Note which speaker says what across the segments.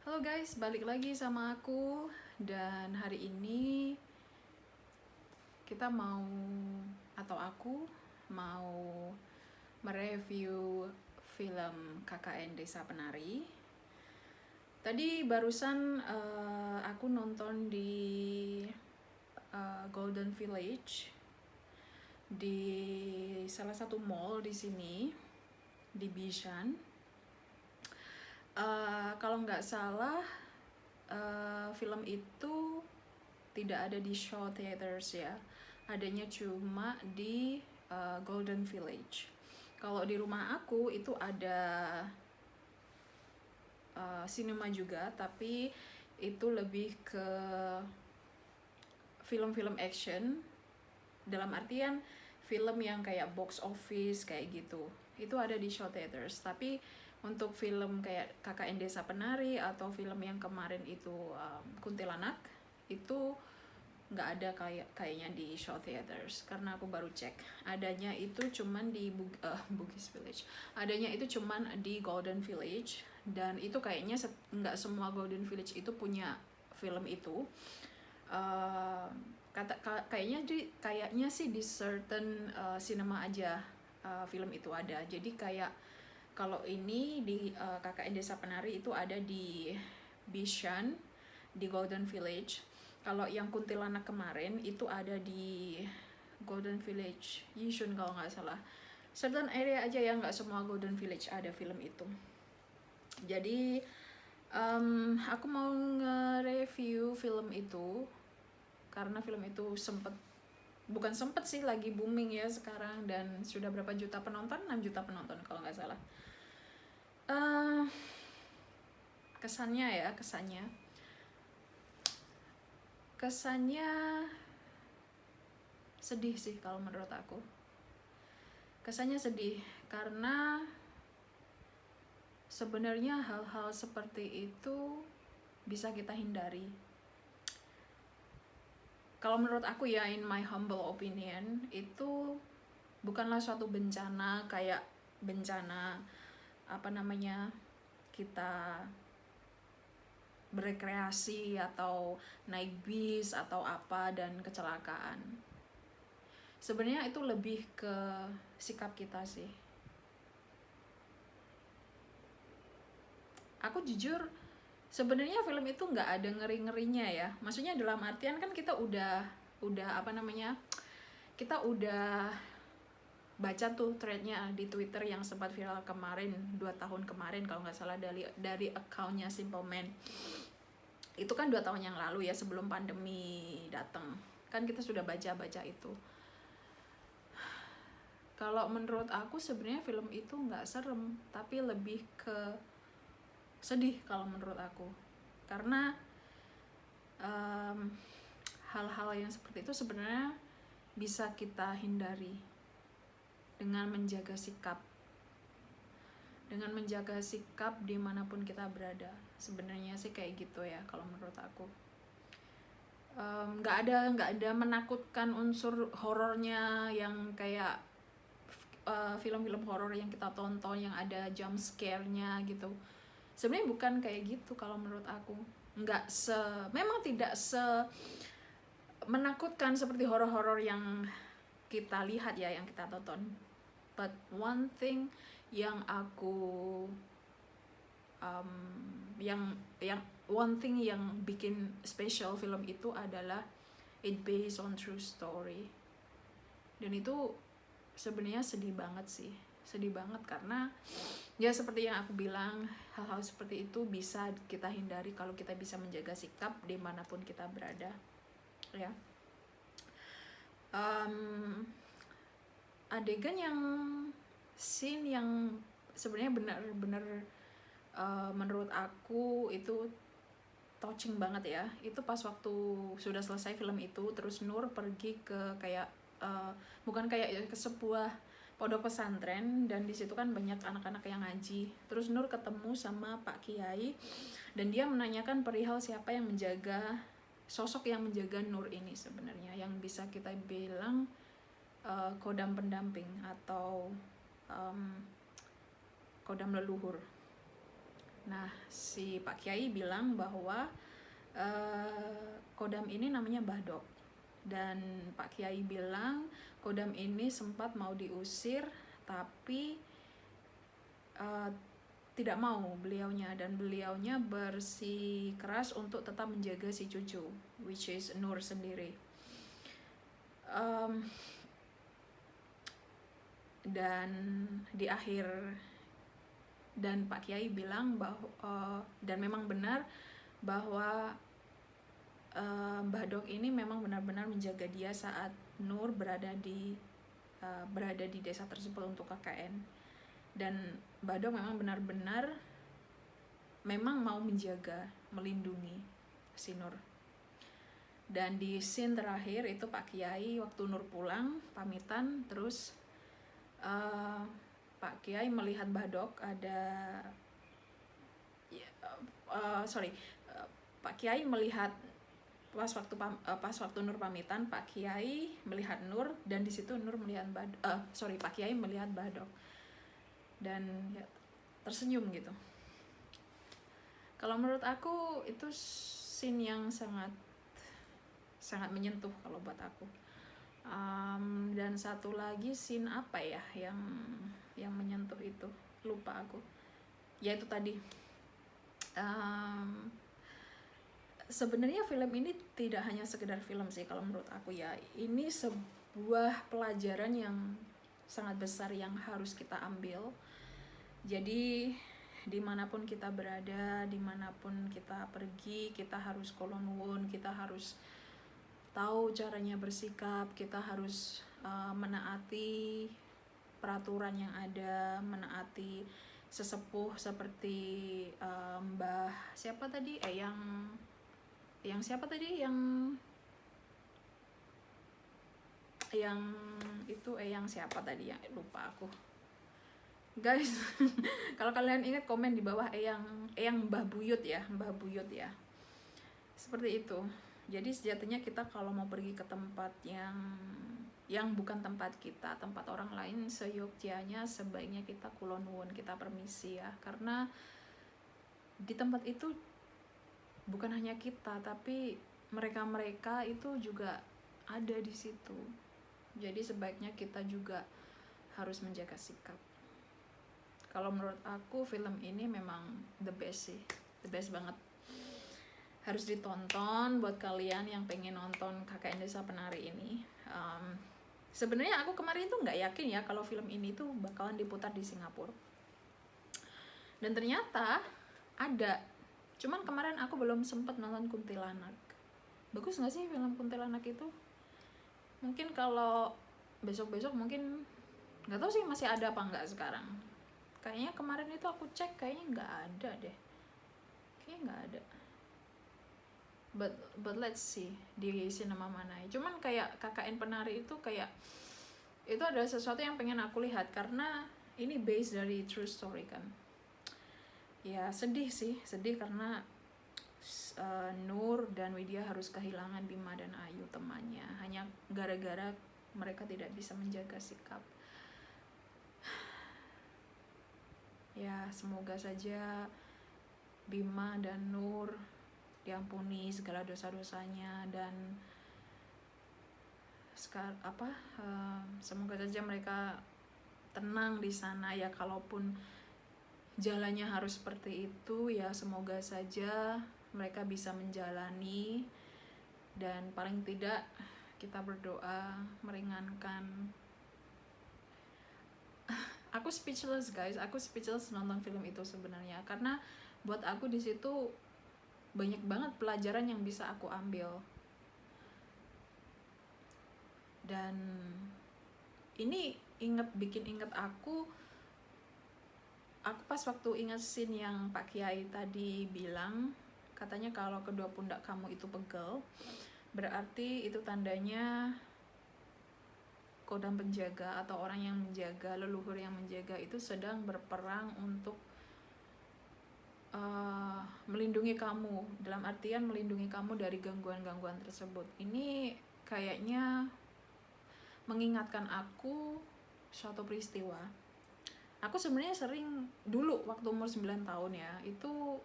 Speaker 1: Halo guys, balik lagi sama aku. Dan hari ini kita mau, atau aku mau mereview film KKN Desa Penari. Tadi barusan aku nonton di Golden Village di salah satu mall di sini, di Bishan. Kalau nggak salah, film itu tidak ada di Shaw Theaters ya, adanya cuma di Golden Village. Kalau di rumah aku itu ada cinema juga, tapi itu lebih ke film-film action, dalam artian film yang kayak box office kayak gitu. Itu ada di Shaw Theaters, tapi untuk film kayak KKN Desa Penari atau film yang kemarin itu Kuntilanak, itu nggak ada kayaknya di Shaw Theaters, karena aku baru cek adanya itu cuman di Bugis Village, adanya itu cuman di Golden Village. Dan itu kayaknya nggak semua Golden Village itu punya film itu. Kayaknya sih di certain cinema aja film itu ada. Jadi kayak kalau ini di KKN Desa Penari itu ada di Bishan, di Golden Village. Kalau yang Kuntilanak kemarin itu ada di Golden Village Yishun kalau nggak salah. Certain area aja ya, nggak semua Golden Village ada film itu. Jadi aku mau nge-review film itu karena film itu bukan sempet sih, lagi booming ya sekarang, dan sudah berapa juta penonton, 6 juta penonton kalau nggak salah. Kesannya sedih sih kalau menurut aku. Kesannya sedih karena sebenarnya hal-hal seperti itu bisa kita hindari. Kalau menurut aku ya, in my humble opinion, itu bukanlah suatu bencana kayak bencana kita berekreasi atau naik bis atau apa dan kecelakaan. Sebenarnya itu lebih ke sikap kita sih. Aku jujur sebenarnya film itu nggak ada ngeri-ngerinya ya. Maksudnya dalam artian kan kita udah kita udah baca tuh threadnya di Twitter yang sempat viral kemarin, 2 tahun kemarin kalau nggak salah, dari accountnya Simple Man. Itu kan 2 tahun yang lalu ya, sebelum pandemi datang. Kan kita sudah baca itu. Kalau menurut aku sebenarnya film itu nggak serem, tapi lebih ke sedih kalau menurut aku. Karena hal-hal yang seperti itu sebenarnya bisa kita hindari dengan menjaga sikap. Dengan menjaga sikap dimanapun kita berada. Sebenarnya sih kayak gitu ya kalau menurut aku. Nggak ada menakutkan unsur horornya yang kayak film-film horor yang kita tonton yang ada jump scare-nya gitu. Sebenarnya bukan kayak gitu kalau menurut aku. Memang tidak menakutkan seperti horor-horor yang kita lihat ya, yang kita tonton. But one thing yang aku yang bikin special film itu adalah it based on true story. Dan itu sebenarnya sedih banget karena ya seperti yang aku bilang, hal-hal seperti itu bisa kita hindari kalau kita bisa menjaga sikap dimanapun kita berada ya. Adegan yang scene yang sebenarnya benar-benar menurut aku itu touching banget ya. Itu pas waktu sudah selesai film itu, terus Nur pergi ke kayak bukan kayak ke sebuah pondok pesantren, dan di situ kan banyak anak-anak yang ngaji. Terus Nur ketemu sama Pak Kiai dan dia menanyakan perihal siapa yang menjaga, sosok yang menjaga Nur ini sebenarnya, yang bisa kita bilang kodam pendamping atau kodam leluhur. Nah, si Pak Kiai bilang bahwa Kodam ini namanya Bahdok, dan Pak Kiai bilang Kodam ini sempat mau diusir tapi tidak mau beliaunya, dan beliaunya bersikeras untuk tetap menjaga si cucu, which is Nur sendiri. Dan di akhir, dan Pak Kiai bilang bahwa dan memang benar bahwa Bahdok ini memang benar-benar menjaga dia saat Nur berada di desa tersebut untuk KKN, dan Bahdok memang benar-benar memang mau menjaga, melindungi si Nur. Dan di scene terakhir itu Pak Kiai waktu Nur pulang pamitan, terus Pak Kiai melihat Bahdok Pak Kiai melihat pas waktu Nur pamitan, Pak Kiai melihat Nur, dan di situ Nur melihat Pak Kiai melihat Bahdok, dan ya, tersenyum gitu. Kalau menurut aku itu scene yang sangat menyentuh kalau buat aku. Dan satu lagi scene apa ya yang menyentuh itu, lupa aku. Ya itu tadi. Sebenarnya film ini tidak hanya sekedar film sih kalau menurut aku ya. Ini sebuah pelajaran yang sangat besar yang harus kita ambil. Jadi dimanapun kita berada, dimanapun kita pergi, kita harus kulon nuwun, kita harus tahu caranya bersikap, kita harus menaati peraturan yang ada, menaati sesepuh seperti Mbah siapa tadi, yang siapa tadi, yang itu yang siapa tadi, yang lupa aku guys. Kalau kalian ingat komen di bawah, yang Mbah Buyut ya, seperti itu. Jadi sejatinya kita kalau mau pergi ke tempat yang bukan tempat kita, tempat orang lain, seyogyanya sebaiknya kita kulon nuwun, kita permisi ya, karena di tempat itu bukan hanya kita, tapi mereka itu juga ada di situ. Jadi sebaiknya kita juga harus menjaga sikap. Kalau menurut aku film ini memang the best sih, the best banget. Harus ditonton buat kalian yang pengen nonton KKN Desa Penari ini. Sebenarnya aku kemarin tuh nggak yakin ya kalau film ini tuh bakalan diputar di Singapura. Dan ternyata ada. Cuman kemarin aku belum sempat nonton Kuntilanak. Bagus nggak sih film Kuntilanak itu? Mungkin kalau besok-besok mungkin, nggak tahu sih masih ada apa nggak sekarang. Kayaknya kemarin itu aku cek kayaknya nggak ada deh. Kayaknya nggak ada. But let's see di sinema mana ya. Cuman kayak KKN Penari itu kayak itu adalah sesuatu yang pengen aku lihat karena ini based dari true story kan. Ya sedih karena Nur dan Widya harus kehilangan Bima dan Ayu temannya hanya gara-gara mereka tidak bisa menjaga sikap. Ya semoga saja Bima dan Nur diampuni segala dosa-dosanya, dan semoga saja mereka tenang di sana ya. Kalaupun jalannya harus seperti itu ya, semoga saja mereka bisa menjalani, dan paling tidak kita berdoa meringankan. Aku speechless guys, nonton film itu sebenarnya, karena buat aku di situ banyak banget pelajaran yang bisa aku ambil. Dan ini bikin inget aku pas waktu ingat scene yang Pak Kiai tadi bilang, katanya kalau kedua pundak kamu itu pegel, berarti itu tandanya kodam penjaga atau orang yang menjaga, leluhur yang menjaga itu sedang berperang untuk melindungi kamu, dalam artian melindungi kamu dari gangguan-gangguan tersebut. Ini kayaknya mengingatkan aku suatu peristiwa Aku sebenarnya sering dulu waktu umur 9 tahun ya, itu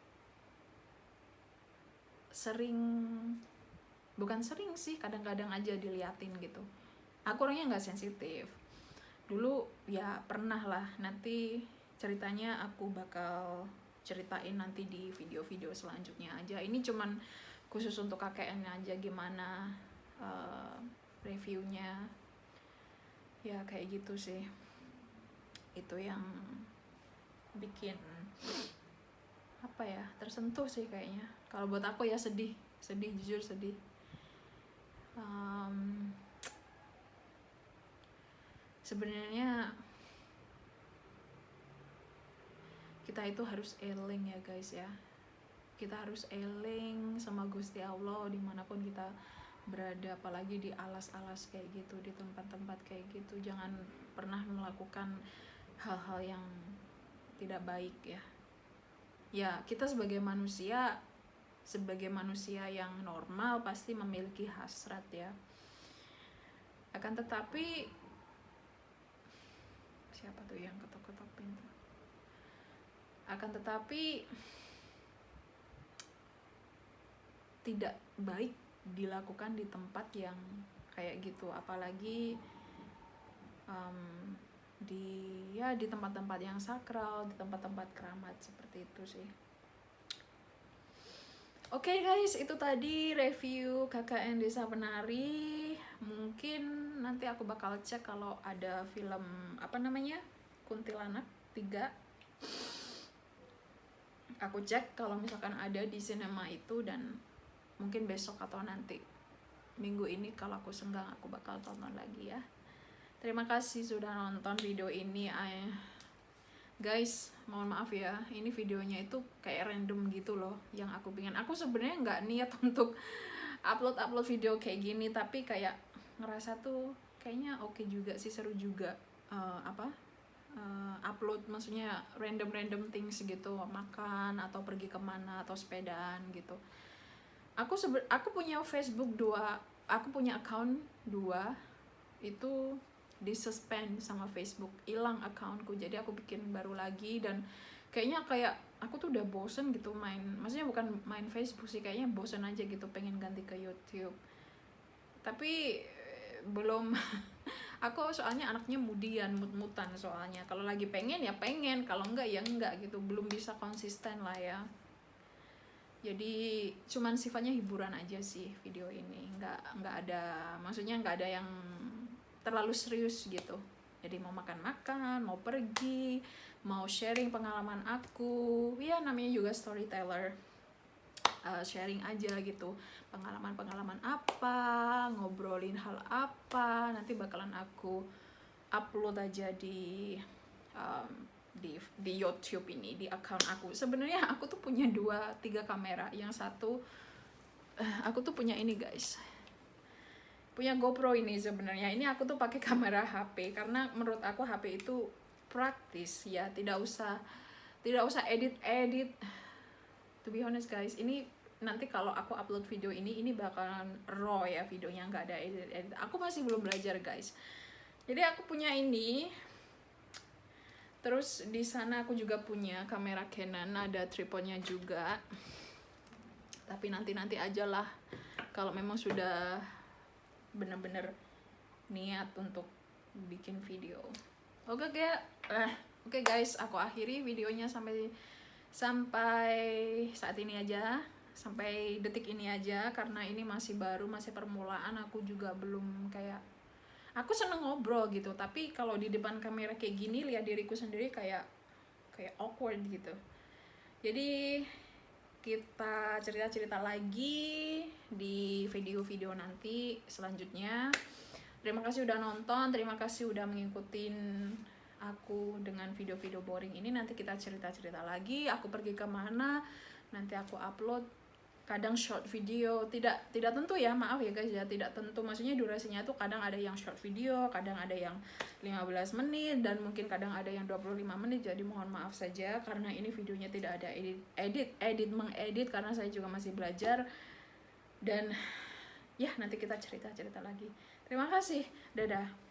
Speaker 1: sering, bukan sering sih, kadang-kadang aja diliatin gitu. Aku orangnya nggak sensitif. Dulu ya pernah lah, nanti ceritanya aku bakal ceritain nanti di video-video selanjutnya aja. Ini cuman khusus untuk KKN aja gimana reviewnya. Ya kayak gitu sih. Itu yang bikin apa ya, tersentuh sih kayaknya. Kalau buat aku ya sedih, jujur sedih. Sebenarnya kita itu harus eling ya guys ya. Kita harus eling sama Gusti Allah dimanapun kita berada, apalagi di alas-alas kayak gitu, di tempat-tempat kayak gitu. Jangan pernah melakukan hal-hal yang tidak baik ya. Ya kita sebagai manusia yang normal pasti memiliki hasrat ya. Akan tetapi siapa tuh yang ketok-ketok pintu? Akan tetapi tidak baik dilakukan di tempat yang kayak gitu, apalagi di tempat-tempat yang sakral, di tempat-tempat keramat seperti itu sih. Oke guys, itu tadi review KKN Desa Penari. Mungkin nanti aku bakal cek kalau ada film Kuntilanak 3. Aku cek kalau misalkan ada di sinema itu, dan mungkin besok atau nanti minggu ini kalau aku senggang aku bakal tonton lagi ya. Terima kasih sudah nonton video ini. Guys, mohon maaf ya, ini videonya itu kayak random gitu loh yang aku pengen. Aku sebenarnya nggak niat untuk upload video kayak gini, tapi kayak ngerasa tuh kayaknya oke juga sih, seru juga upload, maksudnya random things gitu, makan atau pergi kemana atau sepedaan gitu. Aku punya Facebook 2, aku punya account 2, itu disuspend sama Facebook, hilang accountku, jadi aku bikin baru lagi. Dan kayaknya aku tuh udah bosen gitu maksudnya bukan main Facebook sih, kayaknya bosen aja gitu, pengen ganti ke YouTube. Tapi belum aku soalnya anaknya mudian, mut-mutan soalnya, kalau lagi pengen ya pengen, kalau enggak ya enggak gitu, belum bisa konsisten lah ya. Jadi cuman sifatnya hiburan aja sih video ini, nggak ada, maksudnya nggak ada yang terlalu serius gitu. Jadi mau makan-makan, mau pergi, mau sharing pengalaman aku, ya namanya juga storyteller, sharing aja gitu, pengalaman apa, ngobrolin hal apa, nanti bakalan aku upload aja di YouTube ini, di account aku. Sebenarnya aku tuh punya 2-3 kamera. Yang satu aku tuh punya ini guys, punya GoPro ini sebenarnya. Ini aku tuh pakai kamera HP karena menurut aku HP itu praktis ya, tidak usah edit. To be honest guys, ini nanti kalau aku upload video ini bakalan raw ya videonya, nggak ada edit. Aku masih belum belajar guys. Jadi aku punya ini. Terus di sana aku juga punya kamera Canon, ada tripodnya juga. Tapi nanti aja lah, kalau memang sudah bener-bener niat untuk bikin video. Oke guys, aku akhiri videonya sampai saat ini aja, sampai detik ini aja, karena ini masih baru, masih permulaan. Aku juga belum aku seneng ngobrol gitu, tapi kalau di depan kamera kayak gini lihat diriku sendiri kayak awkward gitu. Jadi kita cerita lagi di video-video nanti selanjutnya. Terima kasih udah nonton, terima kasih udah ngikutin aku dengan video-video boring ini. Nanti kita cerita lagi, aku pergi kemana, nanti aku upload. Kadang short video, tidak tentu ya, maaf ya guys ya, tidak tentu, maksudnya durasinya tuh kadang ada yang short video, kadang ada yang 15 menit, dan mungkin kadang ada yang 25 menit. Jadi mohon maaf saja karena ini videonya tidak ada mengedit, karena saya juga masih belajar. Dan ya nanti kita cerita lagi. Terima kasih, dadah.